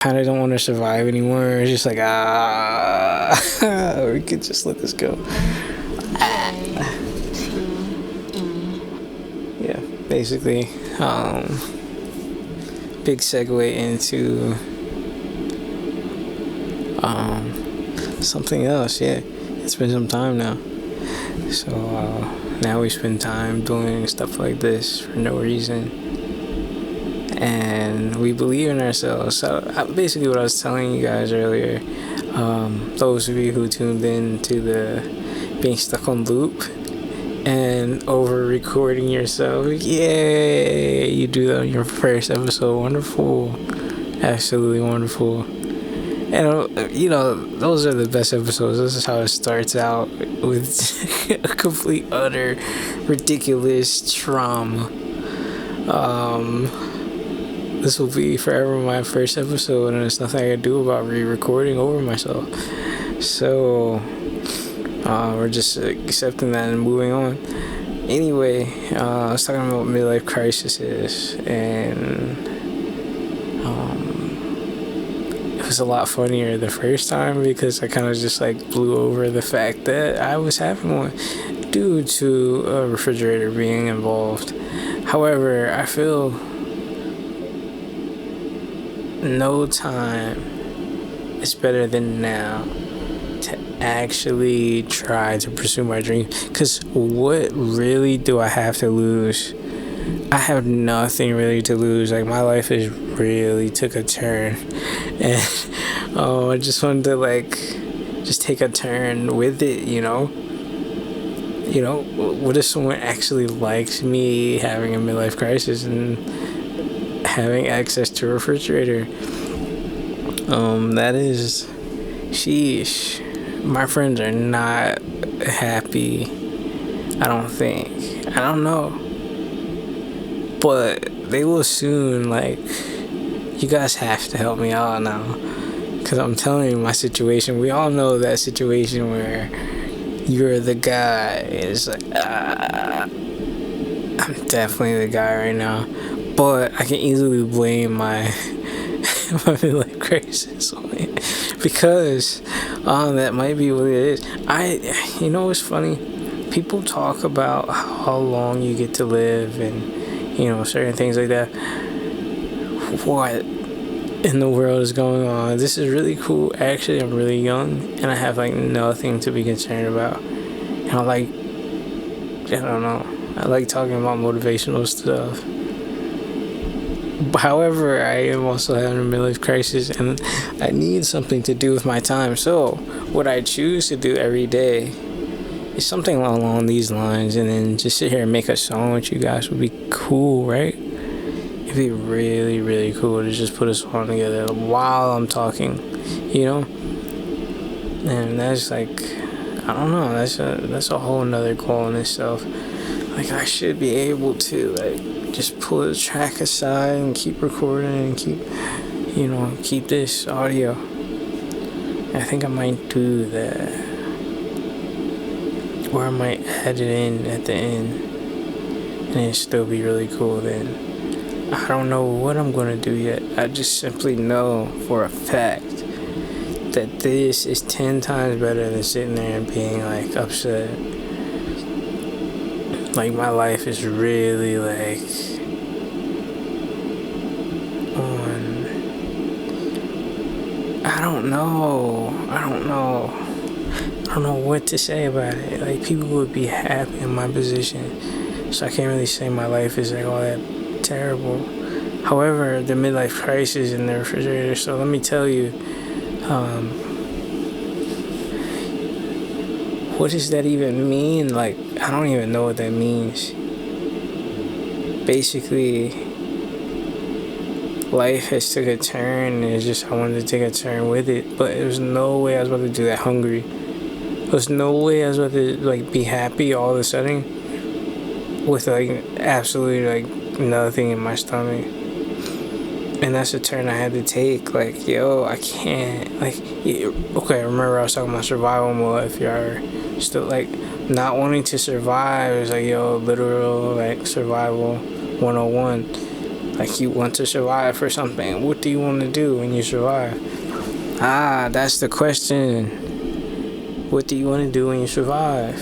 kind of don't want to survive anymore. It's just like, we could just let this go. Yeah, basically, big segue into something else. Yeah, it's been some time now. So now we spend time doing stuff like this for no reason. And we believe in ourselves. So basically what I was telling you guys earlier, those of you who tuned in to the being stuck on loop and over recording yourself, yay, you do that on your first episode. Wonderful, absolutely wonderful. And those are the best episodes. This is how it starts out, with a complete utter ridiculous trauma. This will be forever my first episode, and there's nothing I can do about re-recording over myself. So we're just accepting that and moving on. Anyway, I was talking about midlife crises, and it was a lot funnier the first time because I kind of just blew over the fact that I was having one due to a refrigerator being involved. However, I feel no time is better than now to actually try to pursue my dream. Because what really do I have to lose? I have nothing really to lose. My life has really took a turn, and I just wanted to just take a turn with it. What if someone actually likes me having a midlife crisis and having access to a refrigerator? That is, sheesh. My friends are not happy. I don't think. I don't know. But they will soon. You guys have to help me out now. Because I'm telling you my situation. We all know that situation where you're the guy. It's I'm definitely the guy right now. But I can easily blame my midlife crisis on it, because that might be what it is. It's funny. People talk about how long you get to live and certain things like that. What in the world is going on? This is really cool. Actually, I'm really young and I have nothing to be concerned about. And I don't know. I like talking about motivational stuff. However, I am also having a midlife crisis and I need something to do with my time. So, what I choose to do every day is something along these lines, and then just sit here and make a song with you guys would be cool, right? It'd be really, really cool to just put a song together while I'm talking, And that's I don't know, that's a whole nother goal in itself. I should be able to just pull the track aside and keep recording and keep this audio. I think I might do that, or I might add it in at the end, and it'd still be really cool then. I don't know what I'm gonna do yet. I just simply know for a fact that this is 10 times better than sitting there and being upset. My life is really on. I don't know what to say about it. People would be happy in my position, so I can't really say my life is all that terrible. However, the midlife crisis in the refrigerator. So let me tell you, what does that even mean? I don't even know what that means. Basically, life has took a turn, and it's just I wanted to take a turn with it. But there's no way I was about to do that hungry. There's no way I was about to be happy all of a sudden with absolutely nothing in my stomach. And that's a turn I had to take. I can't. Okay, remember I was talking about survival mode. If you're still not wanting to survive, it's literal survival 101. Like, you want to survive for something. What do you want to do when you survive? That's the question. What do you want to do when you survive?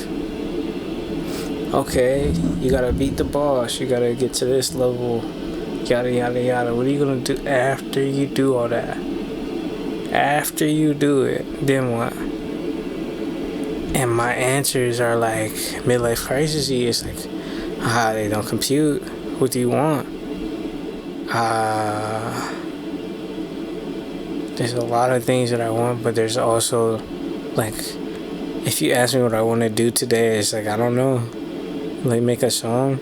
Okay, you gotta beat the boss. You gotta get to this level. Yada, yada, yada. What are you gonna do after you do all that? After you do it, then what? And my answers are like midlife crisis. It's like, they don't compute. What do you want? There's a lot of things that I want, but there's also, like, if you ask me what I want to do today, it's like, I don't know. Like, make a song.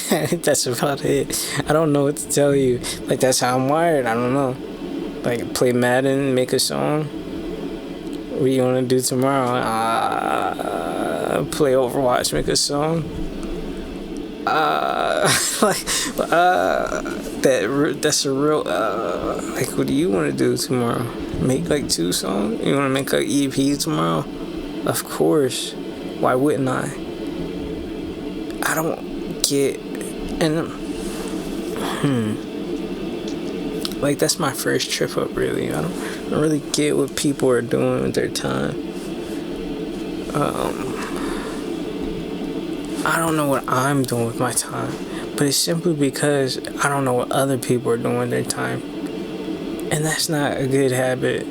That's about it. I don't know what to tell you. Like, that's how I'm wired. I don't know. Like, play Madden, make a song. What do you want to do tomorrow? Play Overwatch, make a song. That's a real. Like, what do you want to do tomorrow? Make like 2 songs? You want to make an EP tomorrow? Of course. Why wouldn't I? I don't get, and like, that's my first trip up, really. I don't really get what people are doing with their time. I don't know what I'm doing with my time, but it's simply because I don't know what other people are doing with their time, and that's not a good habit.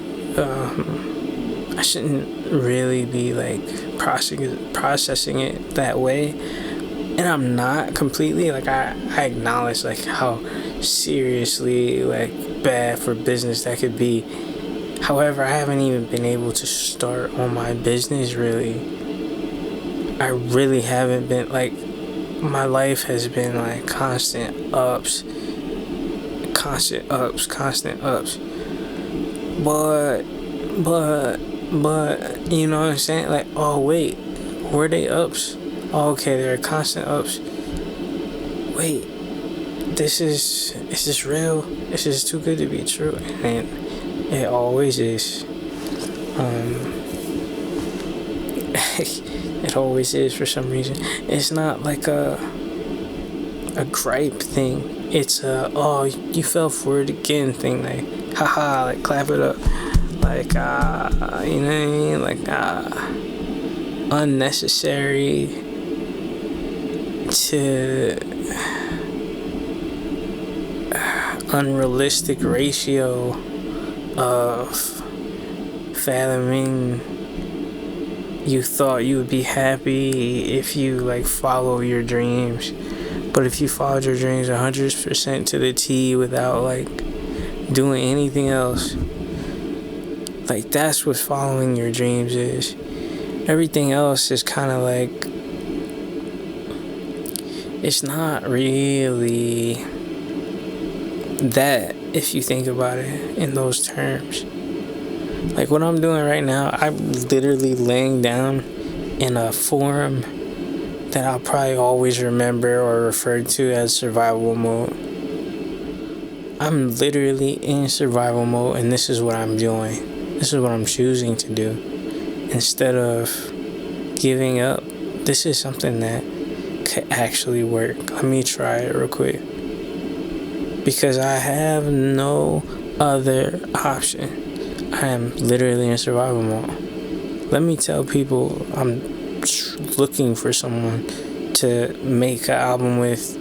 I shouldn't really be like processing it that way. And I'm not completely, like, I acknowledge, like, how seriously, like, bad for business that could be. However, I haven't even been able to start on my business, really. I really haven't been, like, my life has been, like, constant ups. But, you know what I'm saying? Like, oh, wait, were they ups? Oh, okay, there are constant ups. Wait, is this real? This is too good to be true. And it always is. It always is for some reason. It's not like a gripe thing. It's a, oh, you fell for it again thing. Like, haha, like, clap it up. Like, you know what I mean? Like, unnecessary to unrealistic ratio of fathoming. You thought you would be happy if you, like, follow your dreams, but if you followed your dreams 100% to the T without, like, doing anything else, like, that's what following your dreams is. Everything else is kind of like, it's not really that, if you think about it in those terms. Like, what I'm doing right now, I'm literally laying down in a form that I'll probably always remember or refer to as survival mode. I'm literally in survival mode, and this is what I'm doing. This is what I'm choosing to do. Instead of giving up, this is something that could actually work. Let me try it real quick. Because I have no other option. I am literally in survival mode. Let me tell people I'm looking for someone to make an album with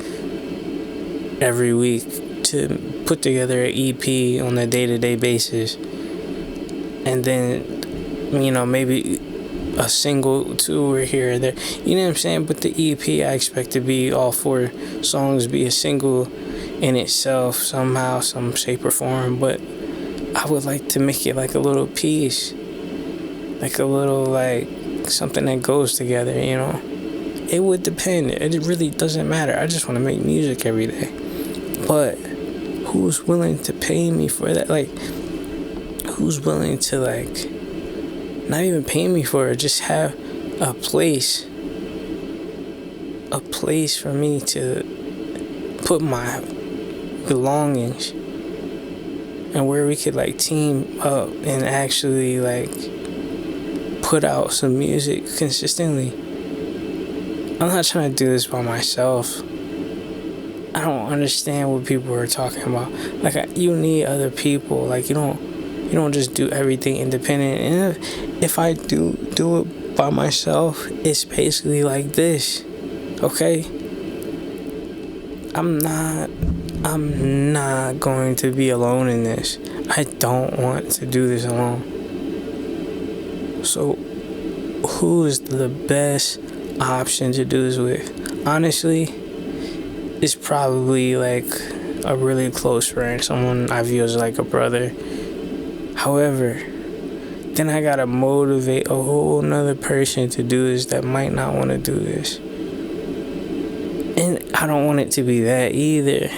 every week, to put together an EP on a day-to-day basis, and then, you know, maybe a single, 2 or here or there. You know what I'm saying? But the EP, I expect to be all 4 songs, be a single in itself somehow, some shape or form. But I would like to make it like a little piece, like a little, like, something that goes together, you know? It would depend. It really doesn't matter. I just want to make music every day. But who's willing to pay me for that? Like, who's willing to, like, not even pay me for it, just have a place for me to put my belongings, and where we could, like, team up and actually, like, put out some music consistently. I'm not trying to do this by myself. I don't understand what people are talking about. Like, you need other people. Like, you don't just do everything independent. And if I do it by myself, it's basically like this. Okay? I'm not going to be alone in this. I don't want to do this alone. So who is the best option to do this with? Honestly, it's probably like a really close friend, someone I view as like a brother. However, then I gotta motivate a whole nother person to do this that might not want to do this. And I don't want it to be that either.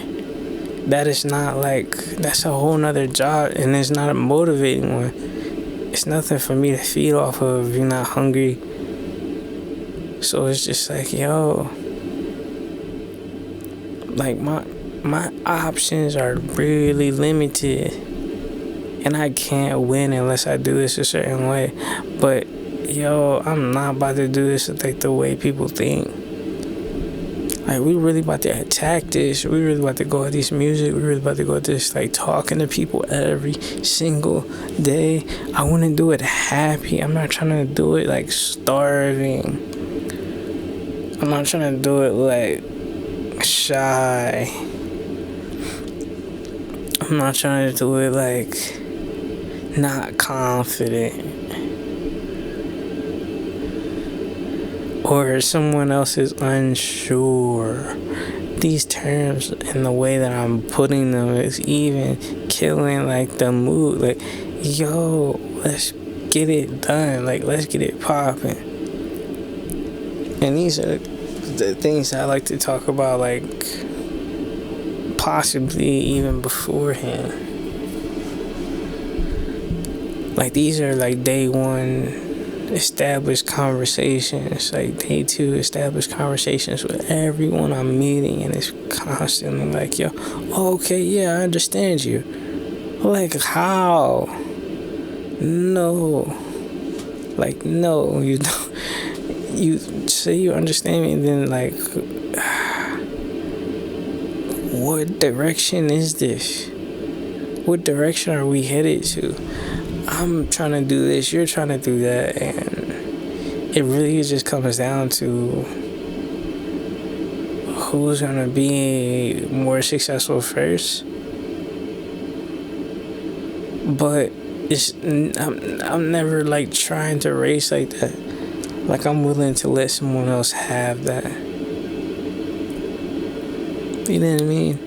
That is not like, that's a whole nother job, and it's not a motivating one. It's nothing for me to feed off of if you're not hungry. So it's just like, yo, like my options are really limited, and I can't win unless I do this a certain way. But yo, I'm not about to do this like the way people think. Like, we really about to attack this. We really about to go at this music. We really about to go at this, like, talking to people every single day. I want to do it happy. I'm not trying to do it, like, starving. I'm not trying to do it, like, shy. I'm not trying to do it, like, not confident. Or someone else is unsure. These terms and the way that I'm putting them is even killing like the mood. Like, yo, let's get it done. Like, let's get it popping. And these are the things I like to talk about, like, possibly even beforehand. Like, these are like day one established conversations, like day two established conversations with everyone I'm meeting, and it's constantly like, yo, okay, yeah, I understand you. Like, how? No. Like, no, you don't. You say you understand me, and then like, what direction is this? What direction are we headed to? I'm trying to do this, you're trying to do that, and it really just comes down to who's gonna be more successful first. But I'm never like trying to race like that. Like, I'm willing to let someone else have that. You know what I mean?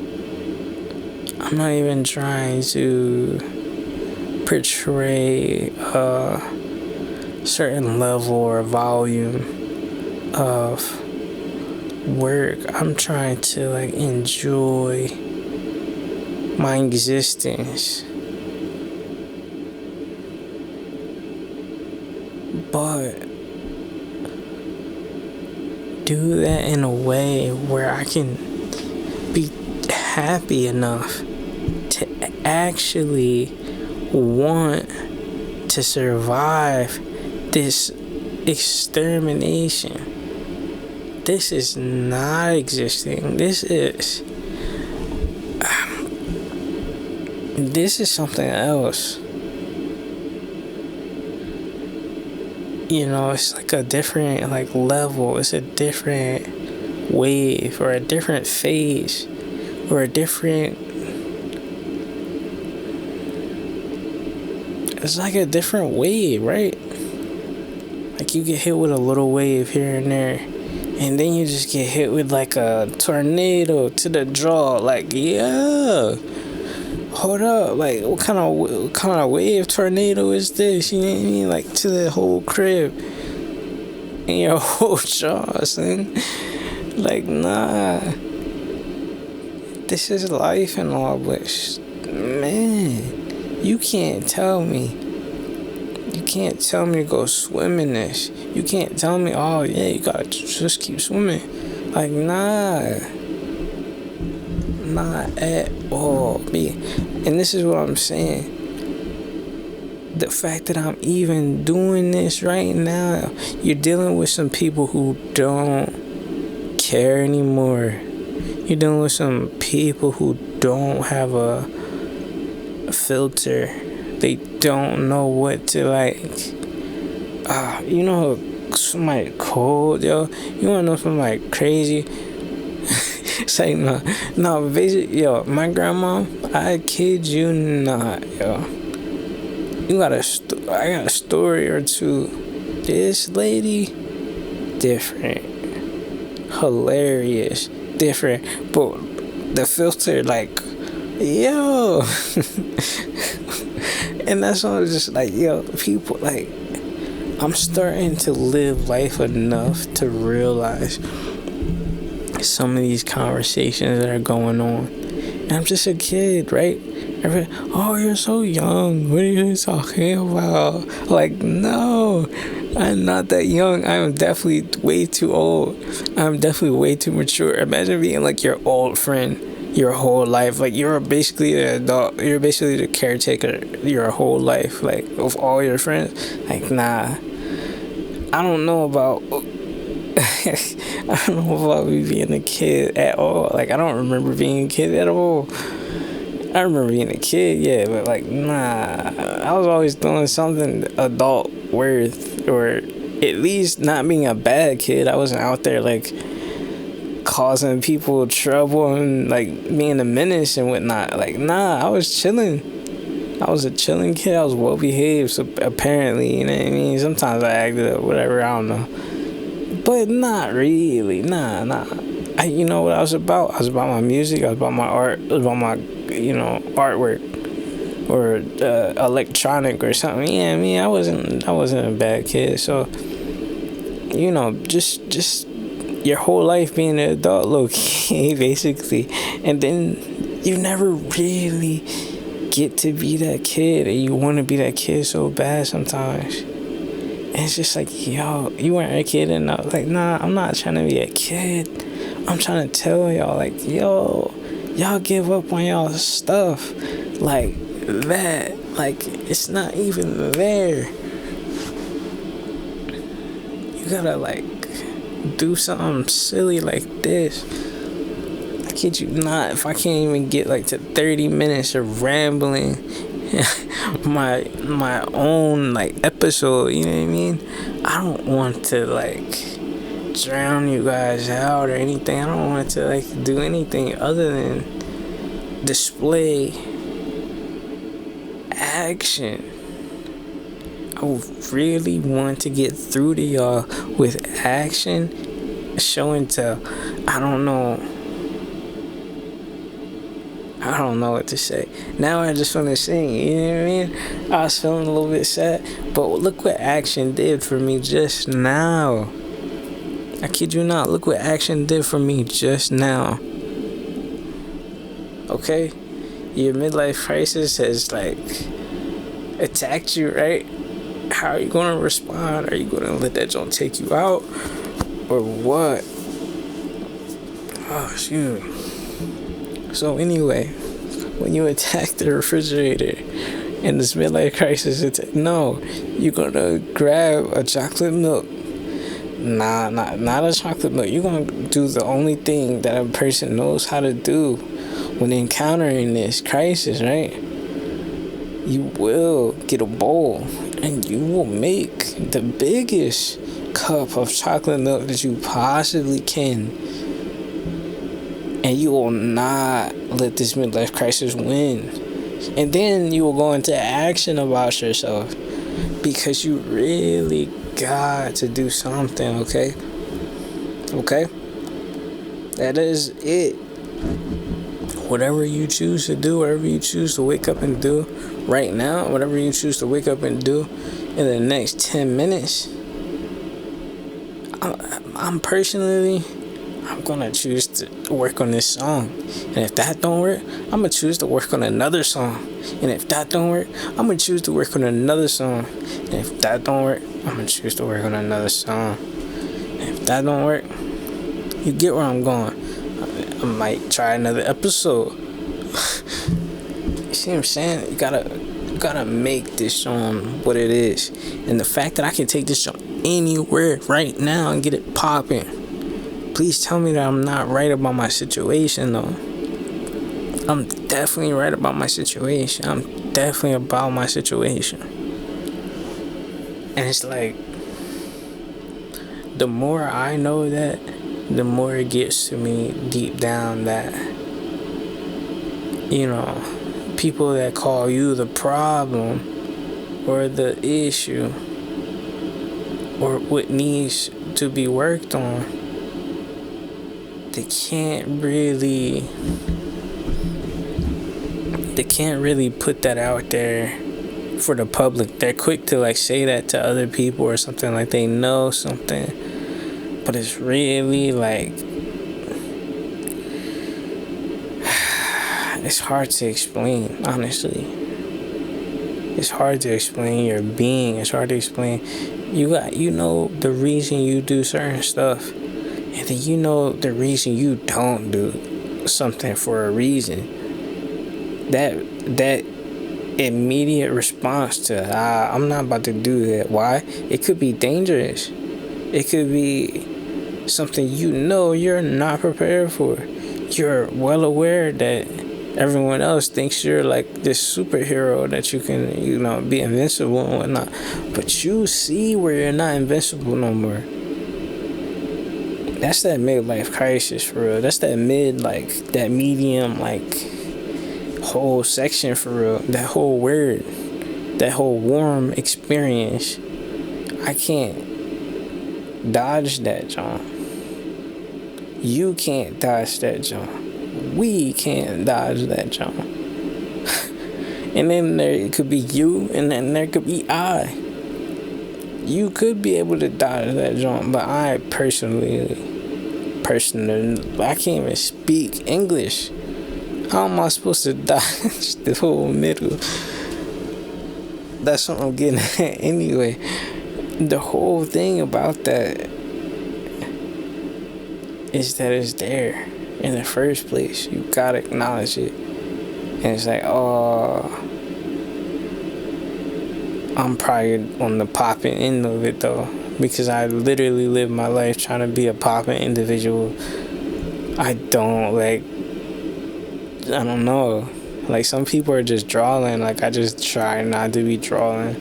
I'm not even trying to portray a certain level or volume of work. I'm trying to like enjoy my existence, but do that in a way where I can be happy enough to actually want to survive this extermination. This is not existing. This is something else. You know, it's like a different like level. It's a different wave or a different phase or a different, it's like a different wave, right? Like, you get hit with a little wave here and there, and then you just get hit with like a tornado to the jaw. Like, yeah, hold up, like, what kind of wave tornado is this? You know what I mean? Like, to the whole crib and your whole jaw, son. Like, nah, this is life and all, but man, you can't tell me to go swim in this. You can't tell me, oh yeah, you gotta just keep swimming. Like, nah, not at all. And this is what I'm saying. The fact that I'm even doing this right now, you're dealing with some people who don't care anymore. You You're dealing with some people who don't have a filter. They don't know what to like. You know, somebody cold, yo. You wanna know somebody crazy? It's like no. Basically, yo, my grandma. I kid you not, yo. I got a story or two. This lady, different, hilarious, different, but the filter, like, yo. And that's all. Just like, yo, people, like, I'm starting to live life enough to realize some of these conversations that are going on. And I'm just a kid, right? Oh, you're so young. What are you talking about? Like, no, I'm not that young. I'm definitely way too old. I'm definitely way too mature. Imagine being like your old friend your whole life. Like, you're basically an adult. You're basically the caretaker your whole life, like, of all your friends. Like, nah. I don't know about me being a kid at all. Like, I don't remember being a kid at all. I remember being a kid, yeah, but like, nah. I was always doing something adult worth, or at least not being a bad kid. I wasn't out there like causing people trouble and like being a menace and whatnot. Like, nah, I was chilling. I was a chilling kid. I was well behaved, so apparently, you know what I mean? Sometimes I acted up, whatever, I don't know. But not really, nah. You know what I was about? I was about my music, I was about my art, I was about my, artwork, or electronic or something. Yeah, I mean, I wasn't a bad kid. So, just your whole life being an adult, low-key, basically. And then you never really get to be that kid, and you want to be that kid so bad sometimes. And it's just like, yo, you weren't a kid enough. Like, nah, I'm not trying to be a kid. I'm trying to tell y'all, like, yo, y'all give up on y'all stuff like that. Like, it's not even there. You gotta, like, do something silly like this. I kid you not, if I can't even get like to 30 minutes of rambling my own like episode, you know what I mean? I don't want to like drown you guys out or anything. I don't want to like do anything other than display action. I really want to get through to y'all with action, showing to, I don't know what to say. Now I just want to sing, you know what I mean? I was feeling a little bit sad, but look what action did for me just now. I kid you not, look what action did for me just now. Okay? Your midlife crisis has like attacked you, right? How are you going to respond? Are you going to let that joint take you out? Or what? Oh, shoot. So anyway, when you attack the refrigerator in this midlife crisis, you're going to grab a chocolate milk. Nah, not a chocolate milk. You're going to do the only thing that a person knows how to do when encountering this crisis, right? You will get a bowl and you will make the biggest cup of chocolate milk that you possibly can. And you will not let this midlife crisis win. And then you will go into action about yourself, because you really got to do something, okay? Okay? That is it. Whatever you choose to do, whatever you choose to wake up and do right now, whatever you choose to wake up and do in the next 10 minutes, I'm gonna choose to work on this song. And if that don't work, I'm gonna choose to work on another song. And if that don't work, I'm gonna choose to work on another song. And if that don't work, I'm gonna choose to work on another song. And if that don't work, you get where I'm going. I might try another episode. You see what I'm saying? You gotta make this song what it is. And the fact that I can take this song anywhere right now and get it popping, Please tell me that I'm not right about my situation, though. I'm definitely right about my situation. I'm definitely about my situation. And it's like, the more I know that, the more it gets to me deep down that, people that call you the problem or the issue or what needs to be worked on, they can't really put that out there for the public. They're quick to like say that to other people or something, like they know something, but it's really like it's hard to explain, honestly. It's hard to explain your being. It's hard to explain the reason you do certain stuff, and then the reason you don't do something for a reason. That immediate response to I'm not about to do that. Why? It could be dangerous. It could be something you're not prepared for. You're well aware that everyone else thinks you're like this superhero that you can be invincible and whatnot, but you see where you're not invincible no more. That's that midlife crisis for real. That's that that medium whole section for real. That whole word, that whole warm experience. I can't dodge that, John. You can't dodge that, John. We can't dodge that, John. And then there could be you, and then there could be I. You could be able to dodge that, John, but I personally, I can't even speak English. How am I supposed to dodge the whole middle? That's what I'm getting at anyway. The whole thing about that is that it's there in the first place. You gotta acknowledge it. And it's like, I'm probably on the popping end of it though, because I literally live my life trying to be a popping individual. I don't know. Like, some people are just drawing. Like, I just try not to be drawing.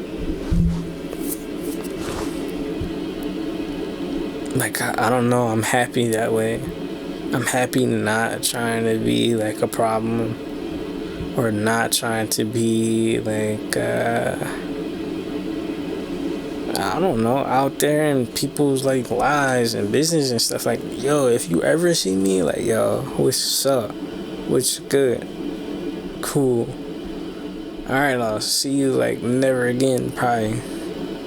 Like, I don't know. I'm happy that way. I'm happy not trying to be like a problem, or not trying to be like, I don't know, out there in people's like lives and business and stuff. Like, yo, if you ever see me, like, yo, what's up? What's good? Cool. Alright, I'll see you like never again, probably.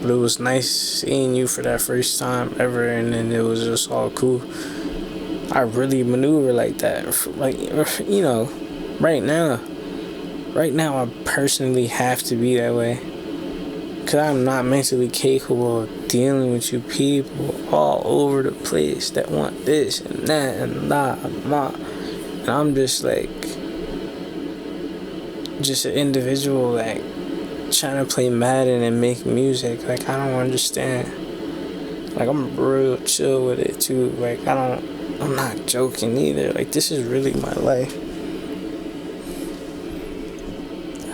But it was nice seeing you for that first time ever, and then it was just all cool. I really maneuver like that. Like, right now I personally have to be that way. Because I'm not mentally capable of dealing with you people all over the place that want this and that and that and that. And I'm just like, just an individual like trying to play Madden and make music. Like, I don't understand. Like, I'm real chill with it too. Like, I'm not joking either. Like, this is really my life.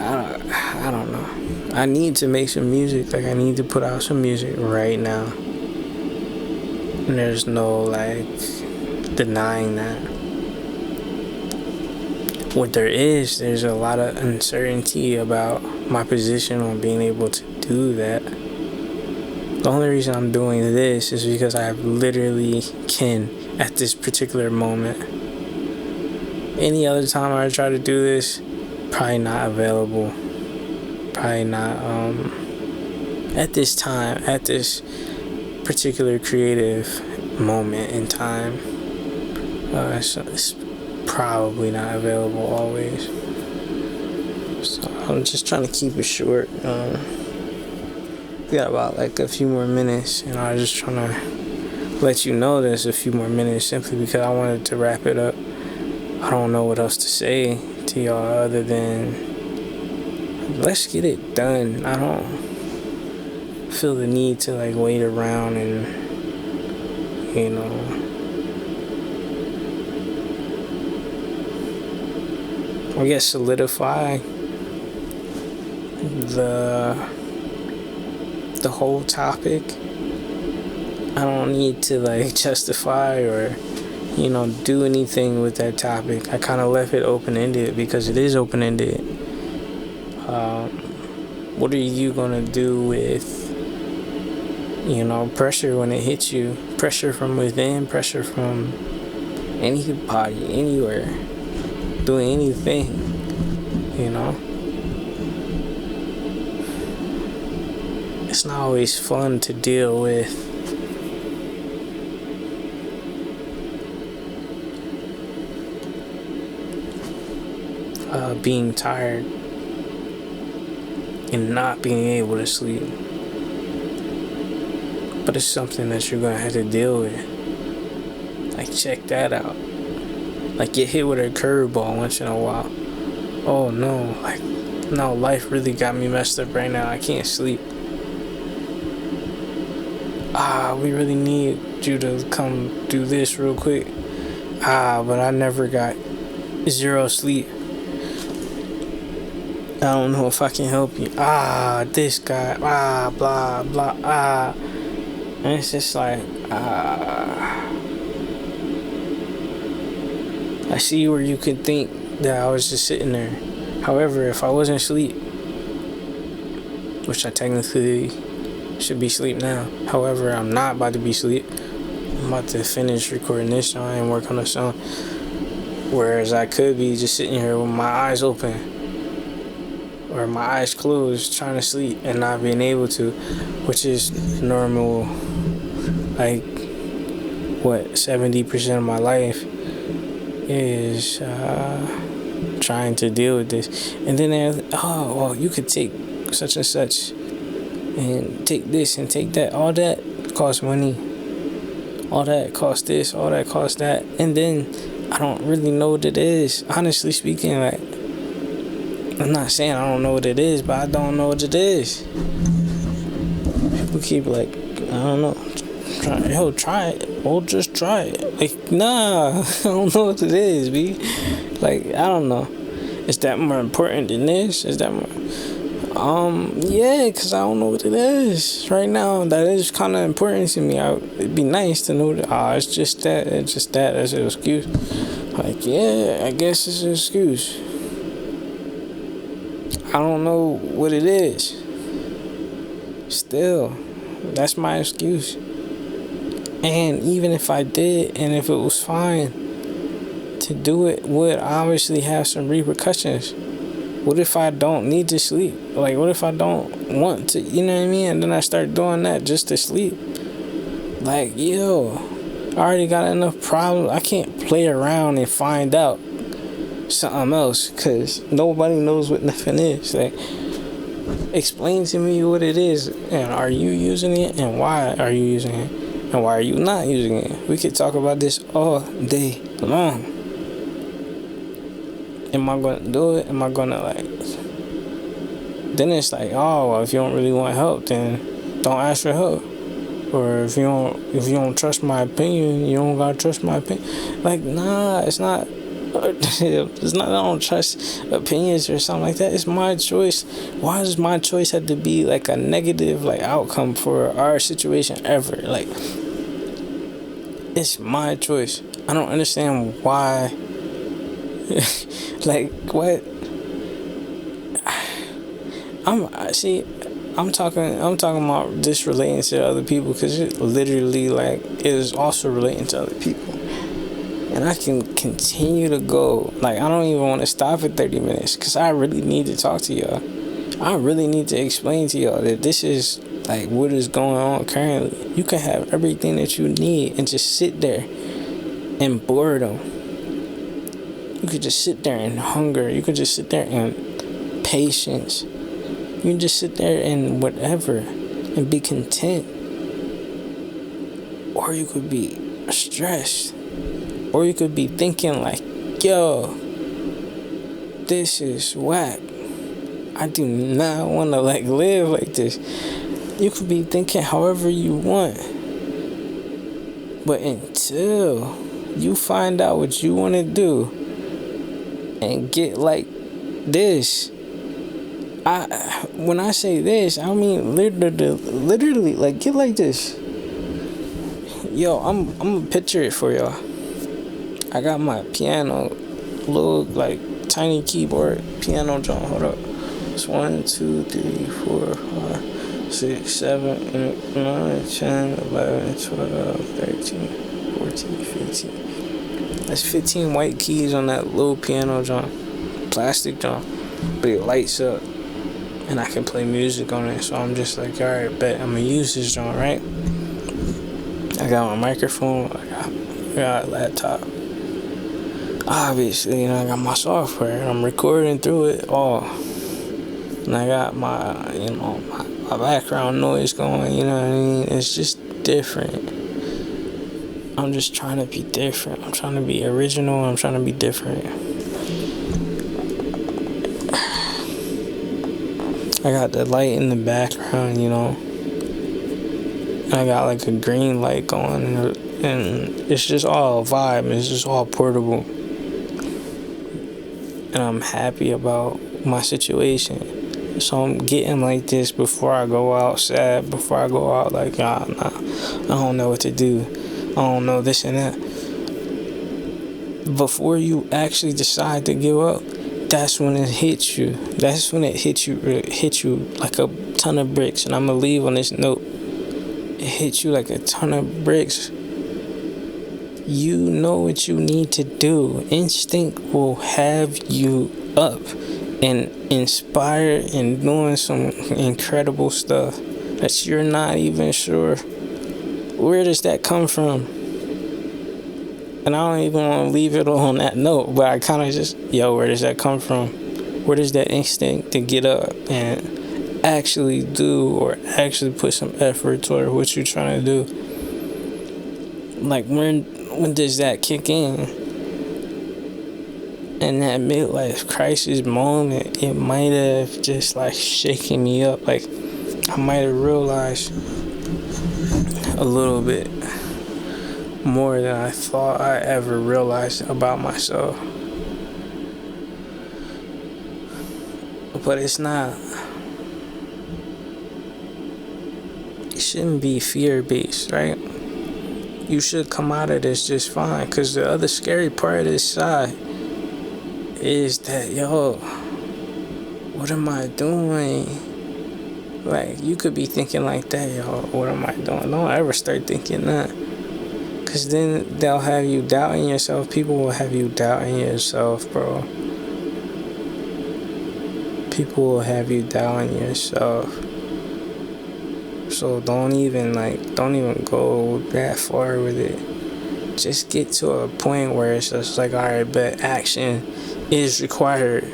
I don't know. I need to make some music. Like, I need to put out some music right now. And there's no like denying that. What there's a lot of uncertainty about my position on being able to do that. The only reason I'm doing this is because I literally can at this particular moment. Any other time I try to do this, probably not available. Probably not at this time, at this particular creative moment in time. It's probably not available always. So I'm just trying to keep it short. We got about like a few more minutes, and I was just trying to let you know there's a few more minutes simply because I wanted to wrap it up. I don't know what else to say to y'all other than let's get it done. I don't feel the need to like wait around and I guess, solidify the whole topic. I don't need to like justify or do anything with that topic. I kind of left it open-ended because it is open-ended. What are you gonna do with pressure when it hits you? Pressure from within, pressure from anybody, anywhere, doing anything, It's not always fun to deal with. Being tired and not being able to sleep. But it's something that you're gonna have to deal with. Like, check that out. Like, get hit with a curveball once in a while. Oh no, no, life really got me messed up right now. I can't sleep. We really need you to come do this real quick. But I never got 0 sleep. I don't know if I can help you. This guy. Blah, blah, And it's just like, I see where you could think that I was just sitting there. However, if I wasn't asleep, which I technically should be asleep now. However, I'm not about to be asleep. I'm about to finish recording this song and work on the song. Whereas I could be just sitting here with my eyes open or my eyes closed trying to sleep and not being able to, which is normal. Like, 70% of my life is trying to deal with this. And then you could take such and such and take this and take that. All that costs money. All that costs this, all that costs that. And then I don't really know what it is. Honestly speaking, like, I'm not saying I don't know what it is, but I don't know what it is. People keep like, I don't know. Try it. Or just try it. Like, nah, I don't know what it is, B. Like, I don't know. Is that more important than this? Is that more? Yeah, because I don't know what it is right now. That is kind of important to me. It'd be nice to know that, it's just that. It's just that. That's an excuse. Like, yeah, I guess it's an excuse. I don't know what it is. Still, that's my excuse. And even if I did, and if it was fine to do it, would obviously have some repercussions. What if I don't need to sleep? Like, what if I don't want to, you know what I mean? And then I start doing that just to sleep. Like, I already got enough problems. I can't play around and find out something else because nobody knows what nothing is. Like, explain to me what it is, and are you using it, and why are you using it, and why are you not using it? We could talk about this all day long. Am I gonna do it? Am I gonna then it's like, if you don't really want help, then don't ask for help. Or if you don't trust my opinion, you don't gotta trust my opinion. Like, nah, it's not. It's not. I don't trust opinions or something like that. It's my choice. Why does my choice have to be like a negative outcome for our situation ever? Like, it's my choice. I don't understand why. Like, what? I'm talking about this relating to other people because it literally it is also relating to other people. And I can continue to go. Like, I don't even want to stop at 30 minutes because I really need to talk to y'all. I really need to explain to y'all that this is what is going on currently. You can have everything that you need and just sit there in boredom. You could just sit there in hunger. You could just sit there in patience. You can just sit there in whatever and be content. Or you could be stressed. Or you could be thinking this is whack. I do not want to live like this. You could be thinking however you want. But until you find out what you want to do and get this. When I say this, I mean literally, like, get like this. Yo, I'm gonna picture it for y'all. I got my piano, little like tiny keyboard piano drum. Hold up. It's 1, 2, 3, 4, 5, 6, 7, 8, 9, 10, 11, 12, 13, 14, 15. That's 15 white keys on that little piano drum, plastic drum, but it lights up, and I can play music on it. So I'm just like, alright, bet I'm gonna use this drum, right? I got my microphone, I got a laptop. Obviously, I got my software. I'm recording through it all. And I got my, my background noise going, you know what I mean? It's just different. I'm just trying to be different. I'm trying to be original. I'm trying to be different. I got the light in the background, I got like a green light going, and it's just all a vibe. It's just all portable. And I'm happy about my situation. So I'm getting like this before I go out sad, before I go out like, nah, I don't know what to do. I don't know this and that. Before you actually decide to give up, that's when it hits you. That's when it hits you like a ton of bricks. And I'm gonna leave on this note. It hits you like a ton of bricks. You know what you need to do. Instinct will have you up and inspired and doing some incredible stuff that you're not even sure. Where does that come from? And I don't even want to leave it on that note, but I kind of just, where does that come from? Where does that instinct to get up and actually do, or actually put some effort toward what you're trying to do? Like, when does that kick in? And that midlife crisis moment, it might have just like shaken me up. Like, I might have realized a little bit more than I thought I ever realized about myself. But it's not. It shouldn't be fear-based, right? You should come out of this just fine. Because the other scary part of this side is that, what am I doing? Like, you could be thinking like that, what am I doing? Don't ever start thinking that. Because then they'll have you doubting yourself. People will have you doubting yourself, bro. People will have you doubting yourself. So don't even go that far with it. Just get to a point where it's just like, alright, but action is required.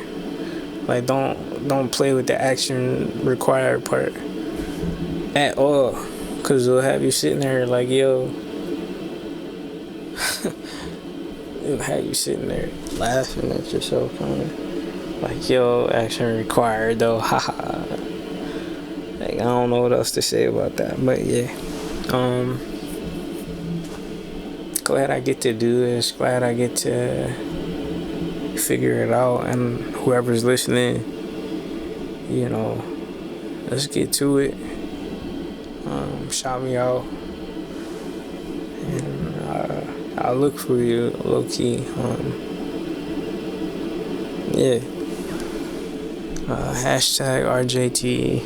Like, don't play with the action required part at all, because it'll have you sitting there like, it'll have you sitting there laughing at yourself, kind of like, action required though, haha. Like, I don't know what else to say about that, but yeah, glad I get to do this, glad I get to figure it out, and whoever's listening, let's get to it. Shout me out, and I'll look for you, low key. Hashtag Rjte.